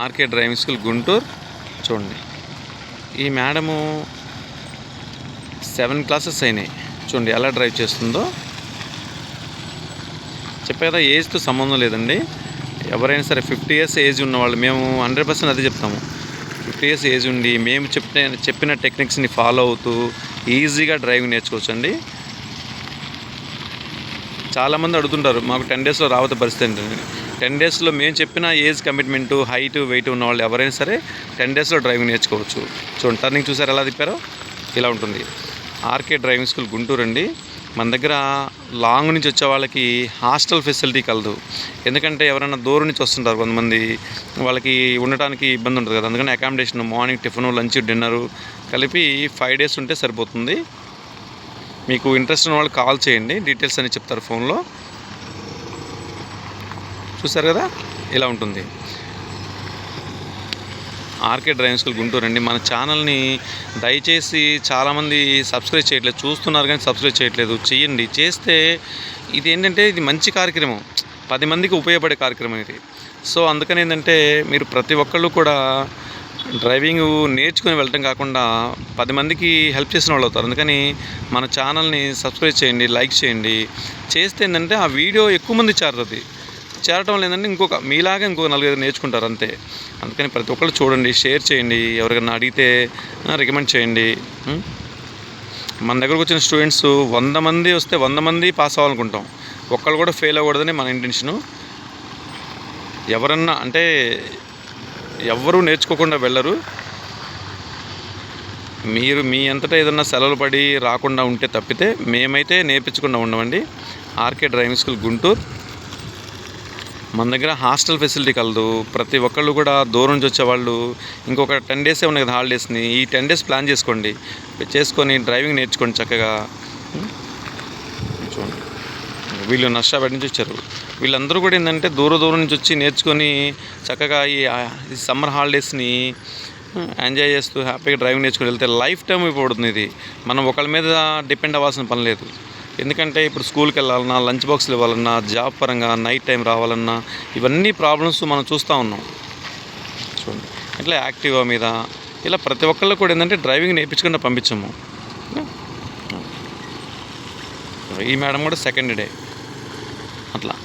RK driving school Guntur. చూడండి, ఈ madam 7 classes అయినాయి. చూడండి ఎలా డ్రైవ్ చేస్తుందో. చెప్పే కదా, ఏజ్తో సంబంధం లేదండి. ఎవరైనా సరే 50 ఇయర్స్ ఏజ్ ఉన్నవాళ్ళు, మేము 100% అదే చెప్తాము. 50 ఇయర్స్ ఏజ్ ఉండి మేము చెప్పిన టెక్నిక్స్ని ఫాలో అవుతూ ఈజీగా డ్రైవింగ్ నేర్చుకోవచ్చు అండి. చాలామంది అడుగుతుంటారు, మాకు 10 డేస్లో రావద్దు పరిస్థితి ఏంటండి. 10 డేస్లో మేము చెప్పిన ఏజ్ కమిట్మెంటు, హైట్, వెయిట్ ఉన్న వాళ్ళు ఎవరైనా సరే 10 డేస్లో డ్రైవింగ్ నేర్చుకోవచ్చు. చూడండి, టర్నింగ్ చూసారు ఎలా తిప్పారో, ఇలా ఉంటుంది. ఆర్కే డ్రైవింగ్ స్కూల్ గుంటూరు అండి. మన దగ్గర లాంగ్ నుంచి వచ్చే వాళ్ళకి హాస్టల్ ఫెసిలిటీ కలదు. ఎందుకంటే ఎవరైనా దూరం నుంచి వస్తుంటారు కొంతమంది, వాళ్ళకి ఉండటానికి ఇబ్బంది ఉంటుంది కదా. అందుకని accommodation, morning tiffin, lunch, dinner కలిపి 5 డేస్ ఉంటే సరిపోతుంది. మీకు ఇంట్రెస్ట్ ఉన్న వాళ్ళు కాల్ చేయండి, డీటెయిల్స్ అని చెప్తారు ఫోన్లో. చూసారు కదా ఇలా ఉంటుంది. ఆర్కే డ్రైవింగ్ స్కూల్ గుంటూరు అండి. మన ఛానల్ని దయచేసి చాలామంది సబ్స్క్రైబ్ చేయట్లేదు, చూస్తున్నారు కానీ సబ్స్క్రైబ్ చేయట్లేదు. చేయండి. చేస్తే ఇది ఏంటంటే ఇది మంచి కార్యక్రమం, 10 మందికి ఉపయోగపడే కార్యక్రమం ఇది. సో అందుకని ఏంటంటే మీరు ప్రతి ఒక్కళ్ళు కూడా డ్రైవింగ్ నేర్చుకుని వెళ్ళటం కాకుండా 10 మందికి హెల్ప్ చేసిన వాళ్ళు అవుతారు. అందుకని మన ఛానల్ని సబ్స్క్రైబ్ చేయండి, లైక్ చేయండి. చేస్తే ఏంటంటే ఆ వీడియో ఎక్కువ మంది చేరుతుంది. చేరటం లేదంటే మీలాగా ఇంకో 4-5 నేర్చుకుంటారు అంతే. అందుకని ప్రతి ఒక్కళ్ళు చూడండి, షేర్ చేయండి, ఎవరికైనా అడిగితే రికమెండ్ చేయండి. మన దగ్గరకు వచ్చిన స్టూడెంట్స్ 100 మంది వస్తే 100 మంది పాస్ అవ్వాలనుకుంటాం, ఒక్కళ్ళు కూడా ఫెయిల్ అవ్వకూడదని మన ఇంటెన్షను. ఎవరన్నా అంటే ఎవ్వరూ నేర్చుకోకుండా వెళ్ళరు. మీరు మీ అంతటా ఏదన్నా సెలవులు పడి రాకుండా ఉంటే తప్పితే మేమైతే నేర్పించకుండా ఉండమండి. R K driving school Guntur. మన దగ్గర హాస్టల్ ఫెసిలిటీ కలదు. ప్రతి ఒక్కళ్ళు కూడా దూరం నుంచి వచ్చేవాళ్ళు ఇంకొక 10 డేసే ఉన్నాయి కదా హాలిడేస్ని, ఈ 10 డేస్ ప్లాన్ చేసుకొని డ్రైవింగ్ నేర్చుకోండి చక్కగా. చూడండి, వీళ్ళు నర్సాపేట నుంచి వచ్చారు. వీళ్ళందరూ కూడా ఏంటంటే దూరం నుంచి వచ్చి నేర్చుకొని చక్కగా ఈ సమ్మర్ హాలిడేస్ని ఎంజాయ్ చేస్తూ హ్యాపీగా డ్రైవింగ్ నేర్చుకుని వెళ్తే లైఫ్ టైం అయిపోతుంది. ఇది మనం ఒకళ్ళ మీద డిపెండ్ అవ్వాల్సిన పని లేదు. ఎందుకంటే ఇప్పుడు స్కూల్కి వెళ్ళాలన్నా, లంచ్ బాక్స్లు ఇవ్వాలన్నా, జాబ్ పరంగా నైట్ టైం రావాలన్నా, ఇవన్నీ ప్రాబ్లమ్స్ మనం చూస్తూ ఉన్నాం. చూడండి, ఇట్లా యాక్టివా మీద ఇలా ప్రతి ఒక్కళ్ళు కూడా ఏంటంటే డ్రైవింగ్ నేర్పించకుండా పంపించాము. ఈ మేడం కూడా సెకండ్ డే అట్లా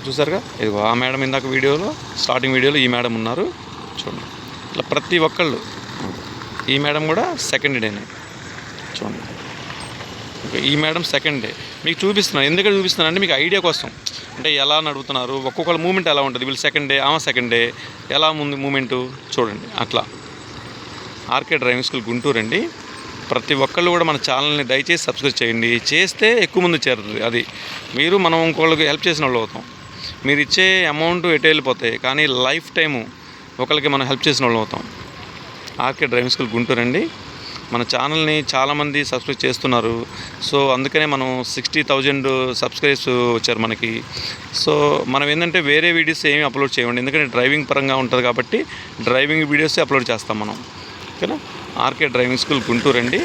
చూసారుగా. ఇదిగో ఆ మేడం ఇందాక వీడియోలో, స్టార్టింగ్ వీడియోలో ఈ మేడం ఉన్నారు. చూడండి, ఇట్లా ప్రతి ఒక్కళ్ళు. ఈ మేడం కూడా సెకండ్ డేనే. చూడండి, ఈ మేడం సెకండ్ డే. మీకు చూపిస్తున్నాను, ఎందుకంటే చూపిస్తున్నాను అంటే మీకు ఐడియా కోసం, అంటే ఎలా నడుపుతున్నారు, ఒక్కొక్కళ్ళ మూమెంట్ ఎలా ఉంటుంది. వీళ్ళు సెకండ్ డే, ఆమె సెకండ్ డే, ఎలా ఉంది మూమెంటు చూడండి. అట్లా ఆర్కే డ్రైవింగ్ స్కూల్ గుంటూరు అండి. ప్రతి ఒక్కళ్ళు కూడా మన ఛానల్ని దయచేసి సబ్స్క్రైబ్ చేయండి. చేస్తే ఎక్కువ మంది చేరుతుంది. అది మనం ఇంకోళ్ళకి హెల్ప్ చేసిన వాళ్ళు అవుతాం. మీరు ఇచ్చే అమౌంట్ ఎటు వెళ్ళిపోతాయి, కానీ లైఫ్ టైము ఒకరికి మనం హెల్ప్ చేసిన వాళ్ళు అవుతాం. ఆర్కే డ్రైవింగ్ స్కూల్ గుంటూరు అండి. మన ఛానల్ని చాలామంది సబ్స్క్రైబ్ చేస్తున్నారు. సో అందుకనే మనం 60,000 సబ్స్క్రైబ్స్ వచ్చారు మనకి. సో మనం ఏంటంటే వేరే వీడియోస్ ఏమి అప్లోడ్ చేయండి, ఎందుకంటే డ్రైవింగ్ పరంగా ఉంటుంది కాబట్టి డ్రైవింగ్ వీడియోసే అప్లోడ్ చేస్తాం మనం. ఓకేనా. ఆర్కే డ్రైవింగ్ స్కూల్ గుంటూరు అండి.